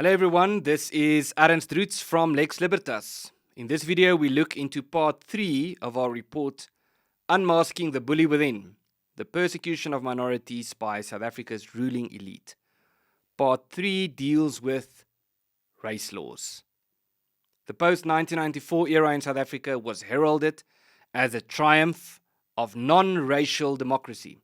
Hello everyone, this is Ernst Roots from Lex Libertas. In this video, we look into part 3 of our report, Unmasking the Bully Within, the Persecution of Minorities by South Africa's Ruling Elite. Part 3 deals with race laws. The post-1994 era in South Africa was heralded as a triumph of non-racial democracy.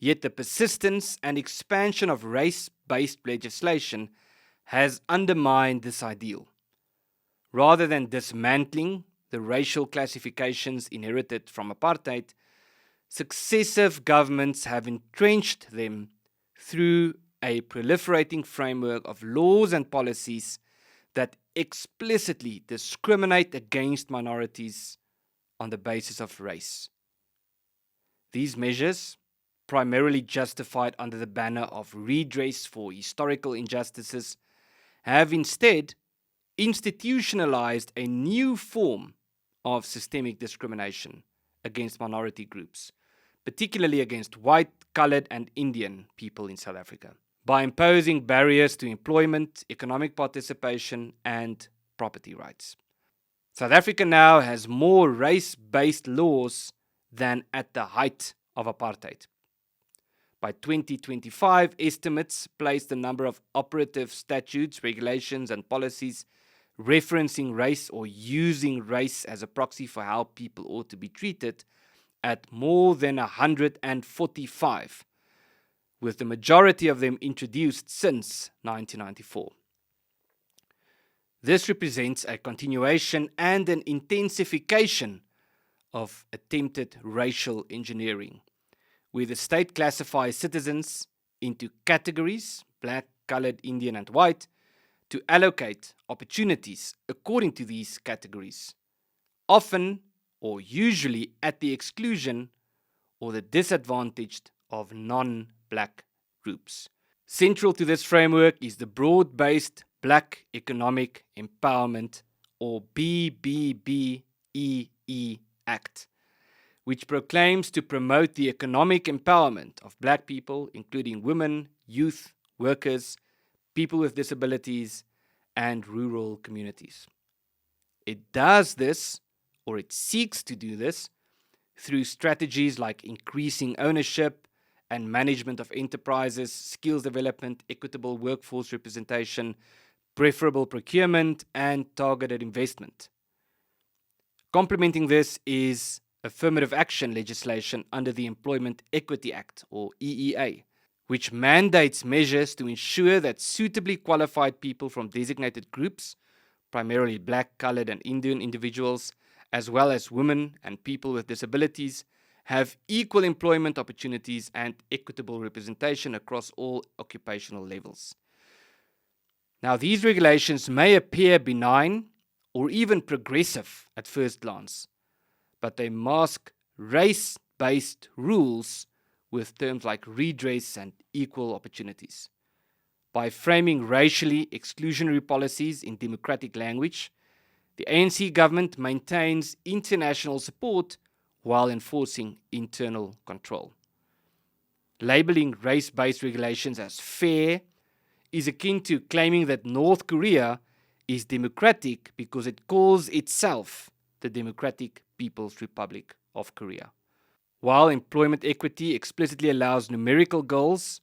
Yet the persistence and expansion of race-based legislation has undermined this ideal. Rather than dismantling the racial classifications inherited from apartheid, successive governments have entrenched them through a proliferating framework of laws and policies that explicitly discriminate against minorities on the basis of race. These measures, primarily justified under the banner of redress for historical injustices, have instead institutionalized a new form of systemic discrimination against minority groups, particularly against white, colored, and Indian people in South Africa, by imposing barriers to employment, economic participation, and property rights. South Africa now has more race-based laws than at the height of apartheid. By 2025, estimates place the number of operative statutes, regulations, and policies referencing race or using race as a proxy for how people ought to be treated at more than 145, with the majority of them introduced since 1994. This represents a continuation and an intensification of attempted racial engineering, where the state classifies citizens into categories, black, colored, Indian, and white, to allocate opportunities according to these categories, often or usually at the exclusion or the disadvantaged of non-black groups. Central to this framework is the broad-based Black Economic Empowerment, or BBBEE Act, which proclaims to promote the economic empowerment of black people, including women, youth, workers, people with disabilities, and rural communities. It does this, or it seeks to do this, through strategies like increasing ownership and management of enterprises, skills development, equitable workforce representation, preferable procurement, and targeted investment. Complementing this is affirmative action legislation under the Employment Equity Act, or EEA, which mandates measures to ensure that suitably qualified people from designated groups, primarily black, colored, and Indian individuals, as well as women and people with disabilities, have equal employment opportunities and equitable representation across all occupational levels. Now, these regulations may appear benign or even progressive at first glance, but they mask race-based rules with terms like redress and equal opportunities. By framing racially exclusionary policies in democratic language, the ANC government maintains international support while enforcing internal control. Labeling race-based regulations as fair is akin to claiming that North Korea is democratic because it calls itself the Democratic People's Republic of Korea. While employment equity explicitly allows numerical goals,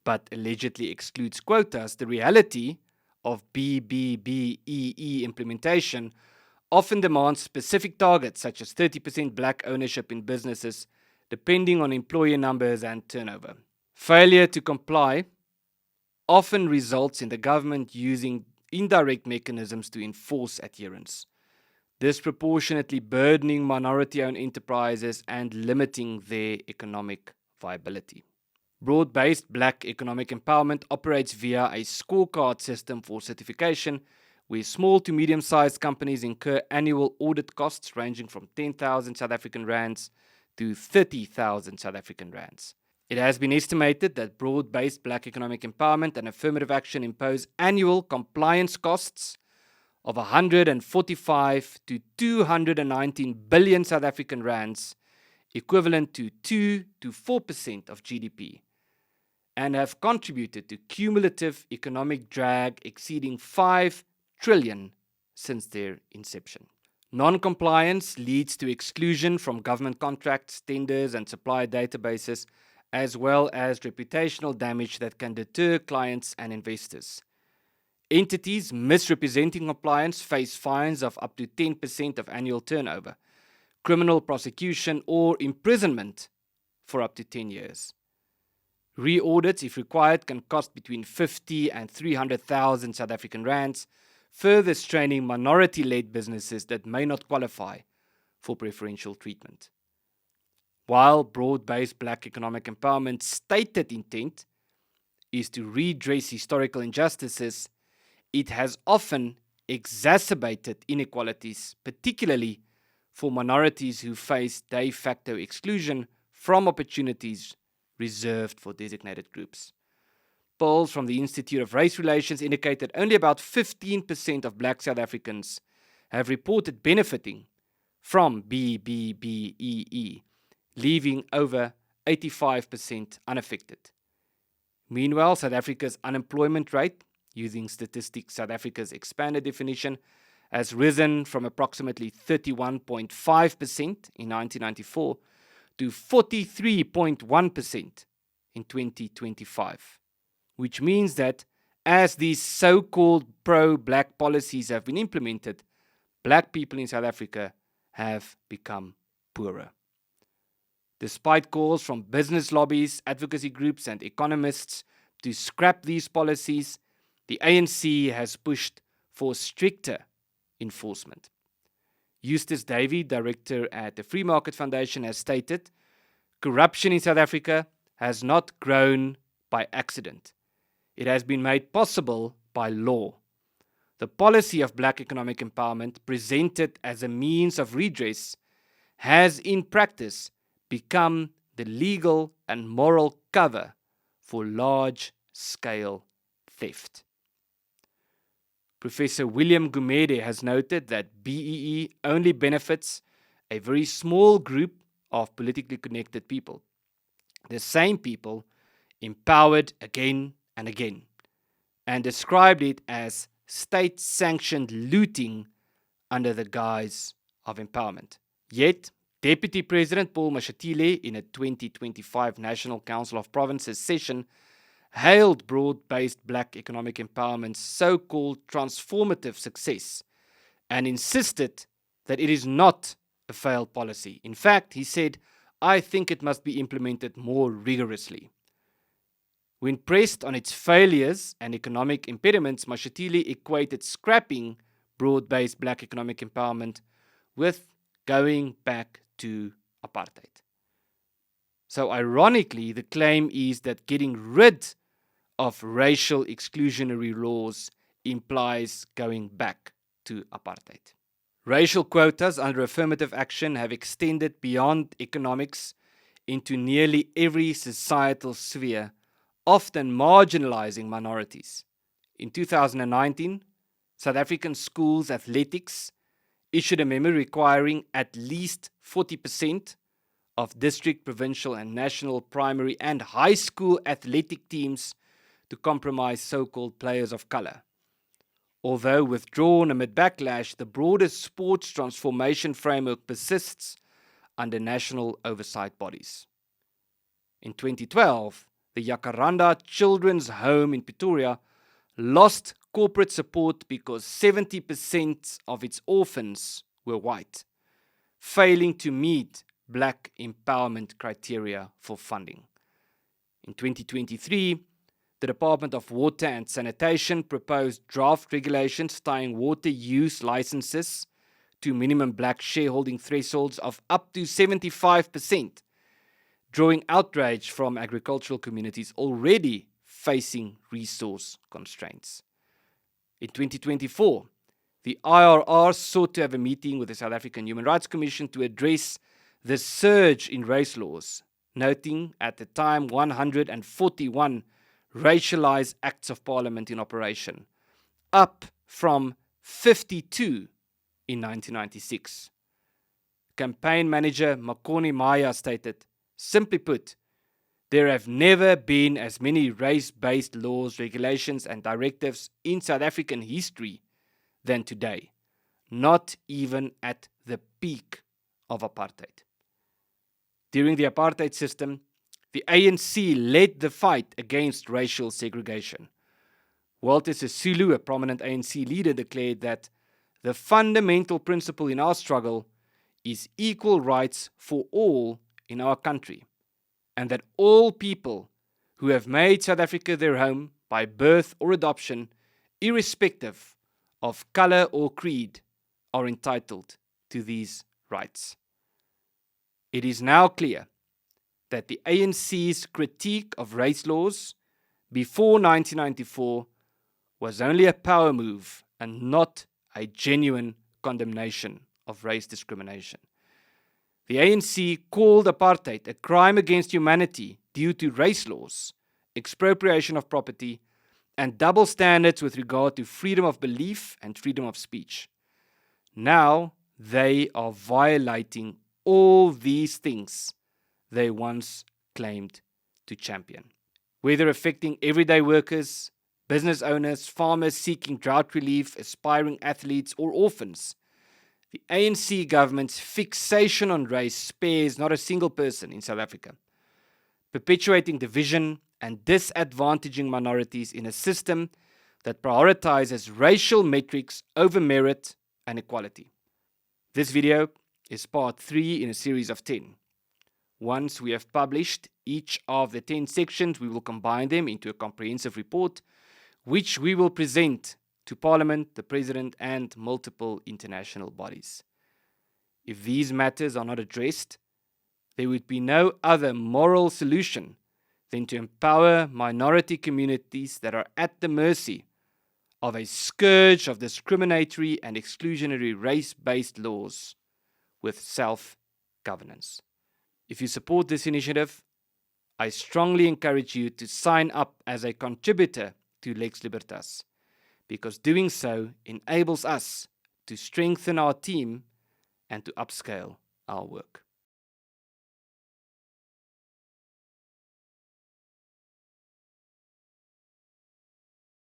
but allegedly excludes quotas, the reality of BBBEE implementation often demands specific targets such as 30% black ownership in businesses, depending on employer numbers and turnover. Failure to comply often results in the government using indirect mechanisms to enforce adherence, disproportionately burdening minority-owned enterprises and limiting their economic viability. Broad-based black economic empowerment operates via a scorecard system for certification, where small to medium-sized companies incur annual audit costs ranging from 10,000 South African rands to 30,000 South African rands. It has been estimated that broad-based black economic empowerment and affirmative action impose annual compliance costs of 145 to 219 billion South African rands, equivalent to 2 to 4% of GDP, and have contributed to cumulative economic drag exceeding 5 trillion since their inception. Non-compliance leads to exclusion from government contracts, tenders, and supplier databases, as well as reputational damage that can deter clients and investors. Entities misrepresenting compliance face fines of up to 10% of annual turnover, criminal prosecution, or imprisonment for up to 10 years. Re-audits, if required, can cost between 50 and 300,000 South African rands, further straining minority-led businesses that may not qualify for preferential treatment. While broad-based Black economic empowerment's stated intent is to redress historical injustices, it has often exacerbated inequalities, particularly for minorities who face de facto exclusion from opportunities reserved for designated groups. Polls from the Institute of Race Relations indicate that only about 15% of Black South Africans have reported benefiting from BBBEE, leaving over 85% unaffected. Meanwhile, South Africa's unemployment rate, using Statistics South Africa's expanded definition, has risen from approximately 31.5% in 1994 to 43.1% in 2025. Which means that as these so-called pro-Black policies have been implemented, Black people in South Africa have become poorer. Despite calls from business lobbies, advocacy groups, and economists to scrap these policies, the ANC has pushed for stricter enforcement. Eustace Davey, director at the Free Market Foundation, has stated, "Corruption in South Africa has not grown by accident. It has been made possible by law. The policy of Black economic empowerment, presented as a means of redress, has in practice become the legal and moral cover for large-scale theft." Professor William Gumede has noted that BEE only benefits a very small group of politically connected people. The same people empowered again and again, and described it as state-sanctioned looting under the guise of empowerment. Yet, Deputy President Paul Mashatile, in a 2025 National Council of Provinces session, hailed broad-based Black economic empowerment's so-called transformative success and insisted that it is not a failed policy. In fact, he said, "I think it must be implemented more rigorously." When pressed on its failures and economic impediments, Mashatile equated scrapping broad-based Black economic empowerment with going back to apartheid. So ironically, the claim is that getting rid of racial exclusionary laws implies going back to apartheid. Racial quotas under affirmative action have extended beyond economics into nearly every societal sphere, often marginalizing minorities. In 2019, South African schools athletics issued a memo requiring at least 40% of district, provincial, and national primary and high school athletic teams to compromise so-called players of color. Although withdrawn amid backlash, the broader sports transformation framework persists under national oversight bodies. In 2012, the Jacaranda Children's Home in Pretoria lost corporate support because 70% of its orphans were white, failing to meet Black empowerment criteria for funding. In 2023, the Department of Water and Sanitation proposed draft regulations tying water use licenses to minimum Black shareholding thresholds of up to 75%, drawing outrage from agricultural communities already facing resource constraints. In 2024, the IRR sought to have a meeting with the South African Human Rights Commission to address the surge in race laws, noting at the time 141 racialized acts of parliament in operation, up from 52 in 1996. Campaign manager Makoni Maya stated, "Simply put, There have never been as many race-based laws, regulations, and directives in South African history than today, not even at the peak of apartheid. During the apartheid system, the ANC led the fight against racial segregation. Walter Sisulu, a prominent ANC leader, declared that the fundamental principle in our struggle is equal rights for all in our country, and that all people who have made South Africa their home by birth or adoption, irrespective of color or creed, are entitled to these rights. It is now clear that the ANC's critique of race laws before 1994 was only a power move and not a genuine condemnation of race discrimination. The ANC called apartheid a crime against humanity due to race laws, expropriation of property, and double standards with regard to freedom of belief and freedom of speech. Now they are violating all these things they once claimed to champion. Whether affecting everyday workers, business owners, farmers seeking drought relief, aspiring athletes, or orphans, the ANC government's fixation on race spares not a single person in South Africa, perpetuating division and disadvantaging minorities in a system that prioritizes racial metrics over merit and equality. This video is part 3 in a series of 10. Once we have published each of the 10 sections, we will combine them into a comprehensive report, which we will present to Parliament, the President, and multiple international bodies. If these matters are not addressed, there would be no other moral solution than to empower minority communities that are at the mercy of a scourge of discriminatory and exclusionary race-based laws with self-governance. If you support this initiative, I strongly encourage you to sign up as a contributor to Lex Libertas, because doing so enables us to strengthen our team and to upscale our work.